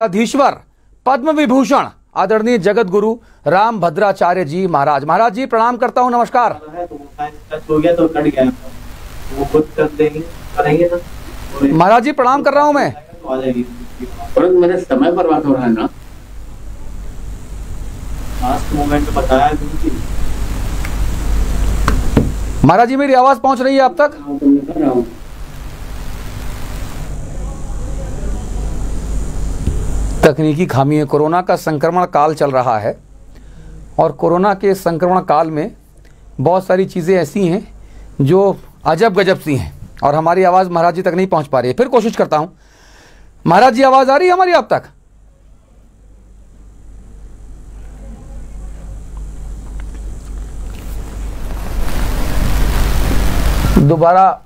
अधीश्वर पद्म विभूषण आदरणीय जगत गुरु राम भद्राचार्य जी महाराज। महाराज जी प्रणाम करता हूँ, नमस्कार। महाराज जी प्रणाम कर रहा हूँ मैं। मेरा समय बर्बाद हो रहा है ना। लास्ट मोमेंट बताया महाराज जी मेरी आवाज पहुंच रही है आप तक? तकनीकी खामी है। कोरोना का संक्रमण काल चल रहा है और कोरोना के संक्रमण काल में बहुत सारी चीज़ें ऐसी हैं जो अजब गजब सी हैं और हमारी आवाज़ महाराज जी तक नहीं पहुंच पा रही है। फिर कोशिश करता हूं। महाराज जी आवाज़ आ रही है हमारी आप तक? दोबारा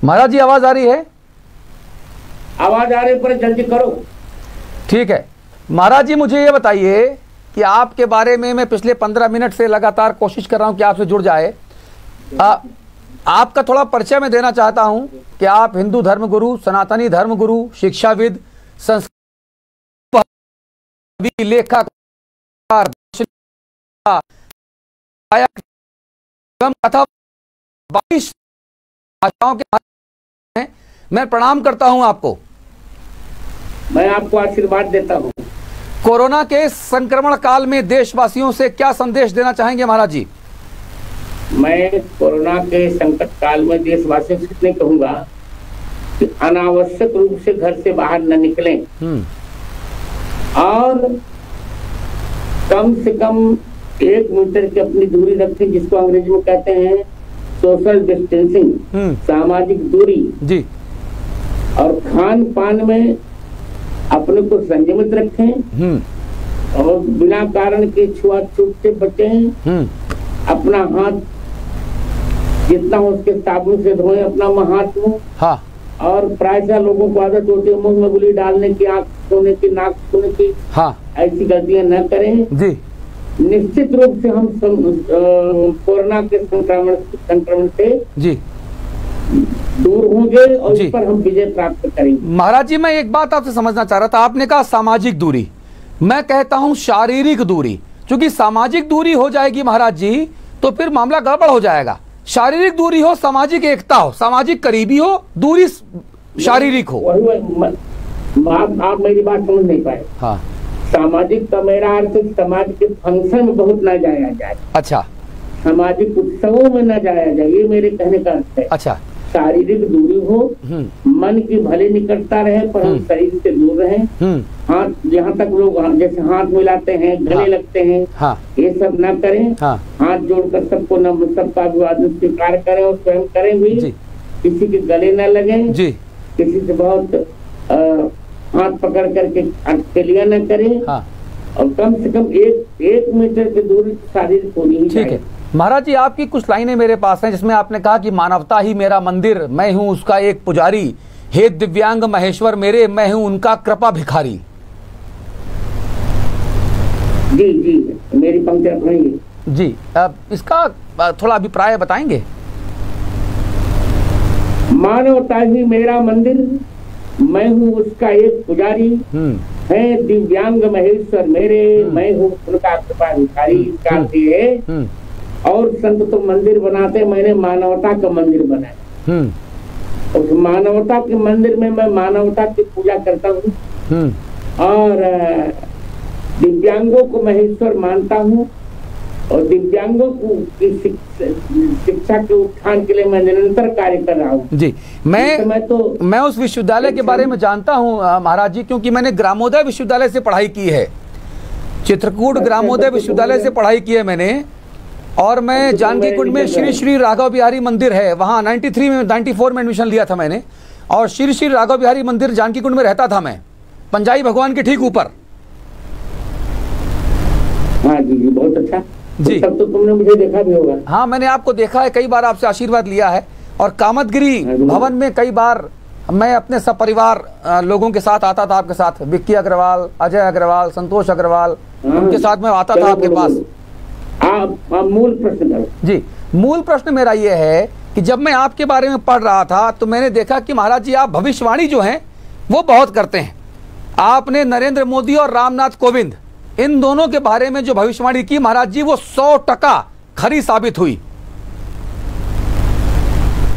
महाराज जी आवाज़ आ रही है? आवाज आ रही पर जल्दी करो। ठीक है महाराज जी, मुझे ये बताइए कि आपके बारे में मैं पिछले 15 मिनट से लगातार कोशिश कर रहा हूं कि आपसे जुड़ जाए। आपका थोड़ा परिचय मैं देना चाहता हूं कि आप हिंदू धर्म गुरु, सनातनी धर्म गुरु, शिक्षाविद, संस्कृत लेखक, कथा 22 भाषाओं के हैं। मैं प्रणाम करता हूं आपको। मैं आपको आशीर्वाद देता हूं। कोरोना के संक्रमण काल में देशवासियों से क्या संदेश देना चाहेंगे महाराज जी? मैं कोरोना के संकट काल में देशवासियों से इतने कहूंगा कि अनावश्यक रूप से घर से बाहर न निकलें और कम से कम 1 मीटर की अपनी दूरी रखें, जिसको अंग्रेजी में कहते हैं सोशल डिस्टेंसिंग, सामाजिक दूरी जी। और खान पान में अपने को संयमित रखें और बिना कारण के छुआछूत से बचें। अपना हाथ जितना हो उसके साबुन से धोएं अपना हाथ मुंह। हाँ। और प्रायः लोगों को आदत होती है मुंह में गुली डालने की, आंख छूने की, नाक छूने की। हाँ। ऐसी गलतियां न करें जी। निश्चित रूप से हम कोरोना के संक्रमण से जी दूर होंगे और इस पर हम विजय प्राप्त करेंगे। महाराज जी मैं एक बात आपसे समझना चाह रहा था। आपने कहा सामाजिक दूरी, मैं कहता हूं शारीरिक दूरी। क्योंकि सामाजिक दूरी हो जाएगी महाराज जी तो फिर मामला गड़बड़ हो जाएगा। शारीरिक दूरी हो, सामाजिक एकता हो, सामाजिक करीबी हो, दूरी शारीरिक हो। आप मेरी बात समझ नहीं पाए। हाँ। सामाजिक का मेरा अर्थ समाज के फंक्शन में बहुत न जाया जाए। अच्छा। सामाजिक उत्सवों में न जाया जाए, ये मेरे कहने का अर्थ है। अच्छा। शारीरिक दूरी हो, मन की भले निकटता रहे पर हम शरीर से दूर रहें। हाथ जहाँ तक लोग जैसे हाथ मिलाते हैं, गले लगते हैं, ये सब न करें। हाथ जोड़कर सबको सबका अभिवादन स्वीकार करें और स्वयं करें भी। किसी के गले न लगे, किसी से बहुत हाथ पकड़ करके अटकलियां न करें और कम से कम 1 मीटर की दूरी शारीरिक होनी ही चाहिए। महाराज जी आपकी कुछ लाइनें मेरे पास हैं जिसमें आपने कहा कि मानवता ही मेरा मंदिर, मैं हूं उसका एक पुजारी, हे दिव्यांग महेश्वर मेरे, मैं हूं उनका कृपा भिखारी। जी जी मेरी पंक्ति जी। इसका थोड़ा अभिप्राय बताएंगे? मानवता ही मेरा मंदिर, मैं हूँ उसका एक पुजारी, है दिव्यांग महेश्वर मेरे, मैं हूँ उनका कृपा भिखारी। इसका अर्थ है और संत तो मंदिर बनाते, मैंने मानवता का मंदिर बनाया। उस मानवता के मंदिर में मैं मानवता की पूजा करता हूँ और दिव्यांगों को महेश्वर मानता हूँ और दिव्यांगों की शिक्षा के उत्थान के लिए मैं निरंतर कार्य कर रहा हूँ जी। मैं उस विश्वविद्यालय के बारे में जानता हूँ महाराज जी, क्योंकि मैंने ग्रामोदय विश्वविद्यालय से पढ़ाई की है। चित्रकूट ग्रामोदय विश्वविद्यालय से पढ़ाई की है मैंने। और मैं जानकी कुंड में श्री श्री राघव बिहारी मंदिर है, वहाँ 94 में एडमिशन लिया था मैंने। और श्री श्री राघव बिहारी मंदिर जानकी कुंड में रहता था मैं, पंजाई भगवान के ठीक ऊपर। हाँ जी जी बहुत अच्छा जी। तब तो तुमने मुझे देखा भी होगा। हाँ मैंने आपको देखा है, कई बार आपसे आशीर्वाद लिया है। और कामतगिरी भवन में कई बार मैं अपने सपरिवार लोगों के साथ आता था आपके साथ। विक्की अग्रवाल, अजय अग्रवाल, संतोष अग्रवाल, उनके साथ मैं आता था आपके पास। मूल प्रश्न जी। मूल प्रश्न मेरा ये है कि जब मैं आपके बारे में पढ़ रहा था तो मैंने देखा कि महाराज जी आप भविष्यवाणी जो है वो बहुत करते हैं। आपने नरेंद्र मोदी और रामनाथ कोविंद इन दोनों के बारे में जो भविष्यवाणी की महाराज जी, वो 100% खरी साबित हुई।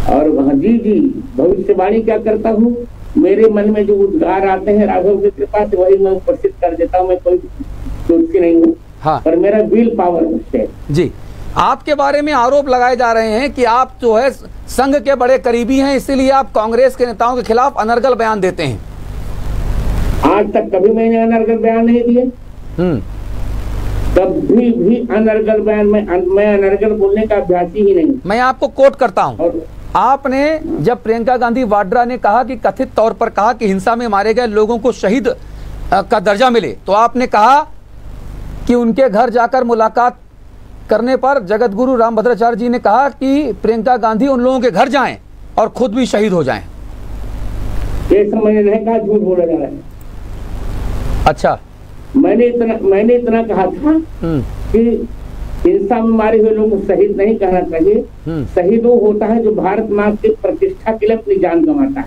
और जी भविष्यवाणी क्या करता हूँ, मेरे मन में जो उद्गार आते हैं राघव की कृपा से वही मैं उपस्थित कर देता हूँ। मैं कोई सोचती नहीं हूँ। हाँ। पर मेरा विल पावर है। जी, आपके बारे में आरोप लगाए जा रहे हैं कि आप जो है संघ के बड़े करीबी हैं, इसीलिए आप कांग्रेस के नेताओं के खिलाफ अनर्गल बयान देते हैं। आज तक कभी मैंने अनर्गल बयान नहीं दिए। कभी भी अनर्गल बयान मैं अनर्गल बोलने का अभ्यासी ही नहीं। मैं आपको कोट करता हूं। आपने जब प्रियंका गांधी वाड्रा ने कहा कि कथित तौर पर कहा कि हिंसा में मारे गए लोगों को शहीद का दर्जा मिले, तो आपने कहा कि उनके घर जाकर मुलाकात करने पर जगत गुरु रामभद्राचार्य जी ने कहा कि प्रियंका गांधी उन लोगों के घर जाएं और खुद भी शहीद हो जाएं। ये सब मैंने नहीं कहा, झूठ बोला जा रहा है। अच्छा, मैंने इतना कहा था कि हिंसा में मारे हुए लोगों को शहीद नहीं कहना चाहिए। शहीद वो होता है जो भारत माँ की प्रतिष्ठा के लिए अपनी जान गंवाता है।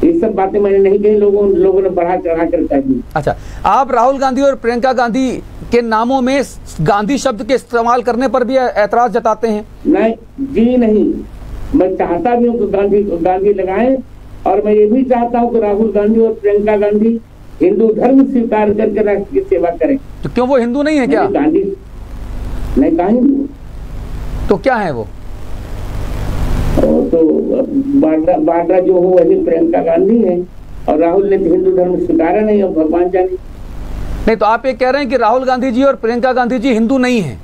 ये सब बातें मैंने नहीं कही, लोगों ने बढ़ा चढ़ा कर कह दी। अच्छा, आप राहुल गांधी और प्रियंका गांधी के नामों में गांधी शब्द के इस्तेमाल करने पर भी ऐतराज जताते हैं? नहीं जी नहीं, मैं चाहता भी हूँ कि गांधी लगाएं, और मैं ये भी चाहता हूँ कि राहुल गांधी और प्रियंका गांधी हिंदू धर्म स्वीकार करके राष्ट्र की सेवा करें। तो क्यों वो हिंदू नहीं है क्या? गांधी नहीं कहा हिंदू, तो क्या है वो? तो वाड्रा जो हो वही प्रियंका गांधी है, और राहुल ने हिंदू धर्म स्वीकारा नहीं, और भगवान जाने। नहीं, तो आप ये कह रहे हैं कि राहुल गांधी जी और प्रियंका गांधी जी हिंदू नहीं हैं?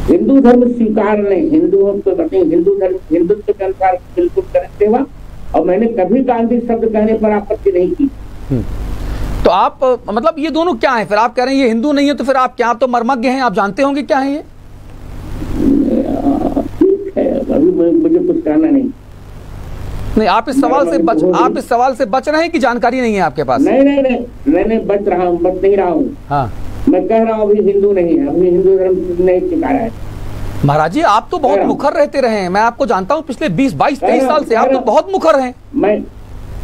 हिंदू धर्म स्वीकार नहीं, हिंदू हम तो नहीं, हिंदू धर्म हिंदुत्व के अनुसार बिल्कुल करें सेवा, और मैंने कभी गांधी शब्द कहने पर आपत्ति नहीं की। तो आप मतलब ये दोनों क्या है फिर? आप कह रहे हैं ये हिंदू नहीं है, तो फिर आप क्या तो मर्मज्ञ हैं, आप जानते होंगे क्या है ये? ठीक है, अभी मुझे कुछ कहना नहीं। नहीं, आप इस सवाल से बच रहे हैं कि जानकारी नहीं है आपके पास? नहीं, बच नहीं रहा हूँ। हाँ, मैं कह रहा हूँ अभी हिंदू नहीं है, अभी हिंदू धर्म नहीं स्वीकारा है। महाराज जी, आप तो बहुत मुखर रहते रहे हैं, मैं आपको जानता हूँ पिछले 20-22-23 साल से आप तो बहुत मुखर हैं।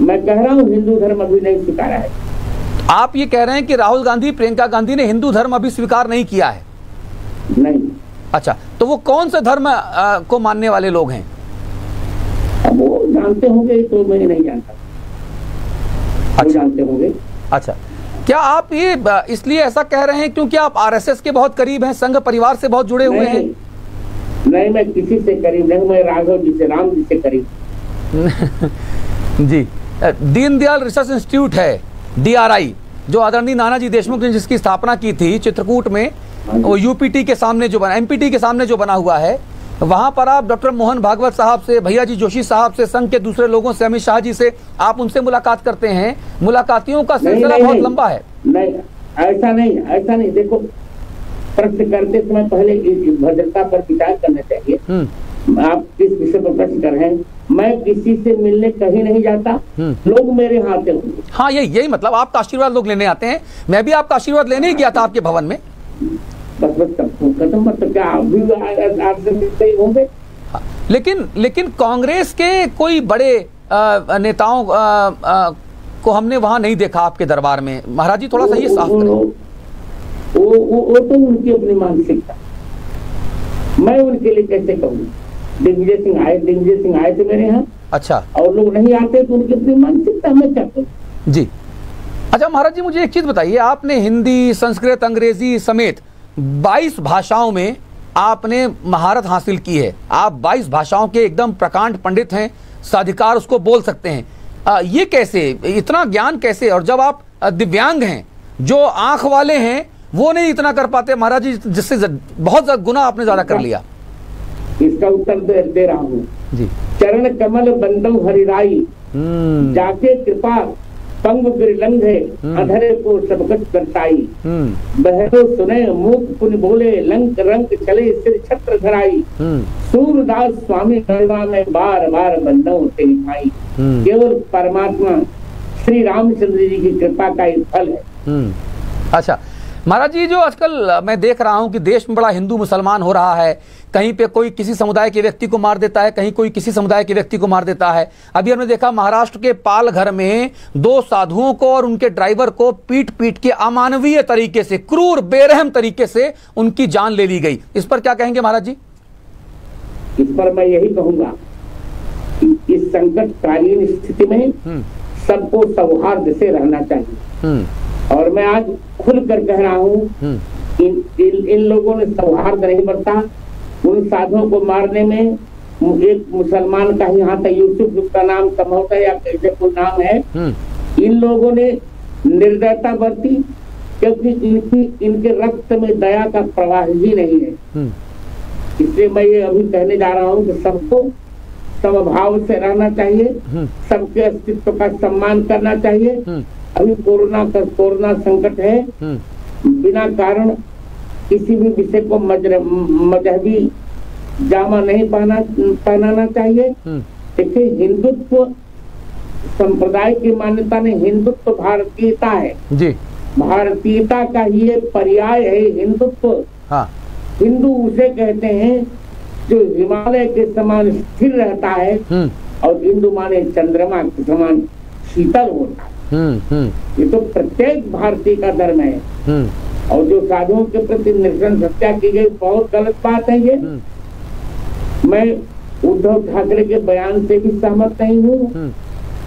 मैं कह रहा हूँ हिंदू धर्म अभी नहीं स्वीकारा है। आप ये कह रहे हैं कि राहुल गांधी प्रियंका गांधी ने हिंदू धर्म अभी स्वीकार नहीं किया है? नहीं। अच्छा, तो वो कौन से धर्म को मानने वाले लोग हैं? अब वो जानते होंगे, तो मैं नहीं जानता। अच्छा, जानते होंगे। अच्छा, क्या आप ये इसलिए ऐसा कह रहे हैं क्योंकि आप आरएसएस के बहुत करीब हैं, संघ परिवार से बहुत जुड़े हुए हैं? नहीं, मैं किसी से करीब नहीं, मैं राघव जी से, राम जी से करीब। जी, दीनदयाल रिसर्च इंस्टीट्यूट है, DRI, जो आदरणीय नानाजी देशमुख ने जिसकी स्थापना की थी चित्रकूट में, वो UPT के सामने जो बना, MPT के सामने जो बना हुआ है, वहां पर आप डॉक्टर मोहन भागवत साहब से, भैया जी जोशी साहब से, संघ के दूसरे लोगों से, अमित शाह जी से, आप उनसे मुलाकात करते हैं। मुलाकातियों का सिलसिला बहुत लंबा है। नहीं, ऐसा नहीं। देखो, प्रश्न करते समय पहले भद्रता पर विचार करना चाहिए। आप किस विषय पर प्रश्न कर रहे हैं? मैं किसी से मिलने कहीं नहीं जाता, लोग मेरे हाथ होंगे। हाँ, यही मतलब आपका आशीर्वाद लोग लेने आते हैं। मैं भी आपका आशीर्वाद लेने ही गया था आपके भवन में। बस खत्म, मतलब क्या आप भी आपसे मिलते ही होंगे? लेकिन कांग्रेस के कोई बड़े नेताओं को हमने वहां नहीं देखा आपके दरबार में। महाराज जी, थोड़ा सा ये साफ करें। वो तो उनकी अपनी मानसिकता, मैं उनके लिए कैसे कहूँ? दिग्विजय सिंह आए थे मेरे यहाँ। अच्छा, और लोग नहीं आते तो उनकी अपनी मानसिकता, मैं क्या करूँ? जी। अच्छा महाराज जी, मुझे एक चीज बताइए, आपने हिंदी, संस्कृत, अंग्रेजी समेत 22 भाषाओं में आपने महारत हासिल की है। आप 22 भाषाओं के एकदम प्रकांड पंडित हैं, साधिकार उसको बोल सकते हैं। ये कैसे, इतना ज्ञान कैसे? और जब आप दिव्यांग हैं, जो आंख वाले हैं, वो नहीं इतना कर पाते महाराज जी, जिससे बहुत गुना आपने ज्यादा कर लिया। इसका उत्तर दे रहा हूँ जी। चरण कमल बंदो हरिराई, जाके कृपा पंग गिरलंघे, अधरे को सबकत करताई, बहरो सुने मूक पुन बोले, लंक रंक चले सिर छत्र धराई, सूरदास स्वामी गणवा में बार बार बंदो ते भाई। केवल परमात्मा श्री रामचंद्र जी की कृपा का ही फल है। अच्छा, महाराज जी, जो आजकल मैं देख रहा हूं कि देश में बड़ा हिंदू मुसलमान हो रहा है, कहीं पे कोई किसी समुदाय के व्यक्ति को मार देता है, कहीं कोई किसी समुदाय के व्यक्ति को मार देता है। अभी हमने देखा महाराष्ट्र के पालघर में 2 साधुओं को और उनके ड्राइवर को पीट पीट के अमानवीय तरीके से, क्रूर बेरहम तरीके से उनकी जान ले ली गई। इस पर क्या कहेंगे महाराज जी? इस पर मैं यही कहूंगा कि इस संकटकालीन स्थिति में सबको सौहार्द से रहना चाहिए। और मैं आज खुलकर कह रहा हूँ, इन लोगों ने सौहार्द नहीं बरता। उन साधुओं को मारने में एक मुसलमान का, यहाँ तक यूसुफ उसका नाम संभवतः या कैसे कोई नाम है, इन लोगों ने निर्दयता बरती, क्योंकि इनके रक्त में दया का प्रवाह ही नहीं है। इसलिए मैं ये अभी कहने जा रहा हूँ कि सबको समभाव से रहना चाहिए, सबके अस्तित्व का सम्मान करना चाहिए। अभी कोरोना संकट है, बिना कारण किसी भी विषय को मजहबी जामा नहीं पहनाना चाहिए। देखिए, हिंदुत्व संप्रदाय की मान्यता ने हिंदुत्व भारतीयता है जी, भारतीयता का ये पर्याय है हिंदुत्व। हाँ। हिंदू उसे कहते हैं जो हिमालय के समान स्थिर रहता है, और हिंदू माने चंद्रमा के समान शीतल होता है। ये तो प्रत्येक भारतीय का धर्म है। और जो साधुओं के प्रति नृशंस हत्या की गई, बहुत गलत बात है ये। मैं उद्धव ठाकरे के बयान से भी सहमत नहीं हूँ।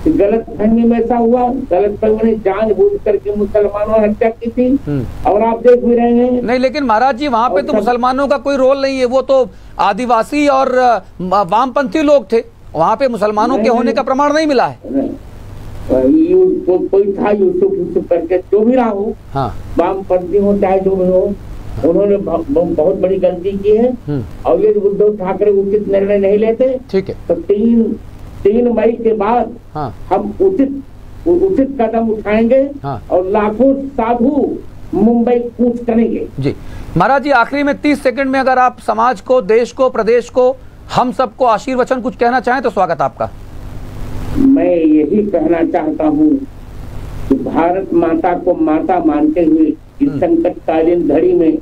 गलत फहमी में ऐसा हुआ, गलत फहमी ने जानबूझ करके मुसलमानों ने हत्या की थी, और आप देख भी रहे हैं। नहीं, लेकिन महाराज जी, वहाँ पे तो मुसलमानों का कोई रोल नहीं है, वो तो आदिवासी और वामपंथी लोग थे, वहाँ पे मुसलमानों के होने का प्रमाण नहीं मिला है। कोई था यूसुफ करके, जो भी रहा हो, वामपंथी हो चाहे जो भी हो, उन्होंने बहुत बड़ी गलती की है। और ये उद्धव ठाकरे उचित निर्णय नहीं लेते, ठीक है, तो 3 मई के बाद हम उचित कदम उठाएंगे, और लाखों साधु मुंबई कूच करेंगे। जी महाराज जी, आखिरी में 30 सेकंड में अगर आप समाज को, देश को, प्रदेश को, हम सबको आशीर्वचन कुछ कहना चाहें तो स्वागत आपका। मैं यही कहना चाहता हूँ कि भारत माता को माता मानते हुए इस संकटकालीन घड़ी में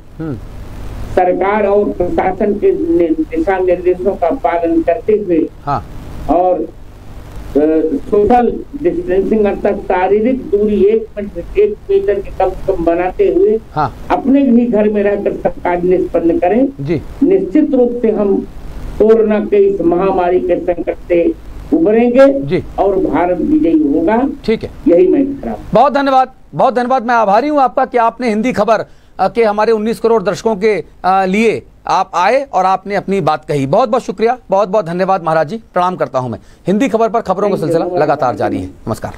सरकार और प्रशासन के दिशा निर्देशों का पालन करते हुए, और सोशल डिस्टेंसिंग अर्थात शारीरिक दूरी 1 मीटर के कम बनाते हुए अपने भी घर में रहकर सब कार्य निष्पन्न करें जी। निश्चित रूप से हम कोरोना के इस महामारी के संकट से उभरेंगे जी, और भारत विजयी होगा। ठीक है, यही मैं कह रहा हूँ। बहुत धन्यवाद, बहुत धन्यवाद। मैं आभारी हूँ आपका कि आपने हिंदी खबर के हमारे 19 करोड़ दर्शकों के लिए आप आए और आपने अपनी बात कही। बहुत बहुत शुक्रिया, बहुत बहुत धन्यवाद महाराज जी। प्रणाम करता हूँ मैं। हिंदी खबर पर खबरों का सिलसिला लगातार जारी है। नमस्कार।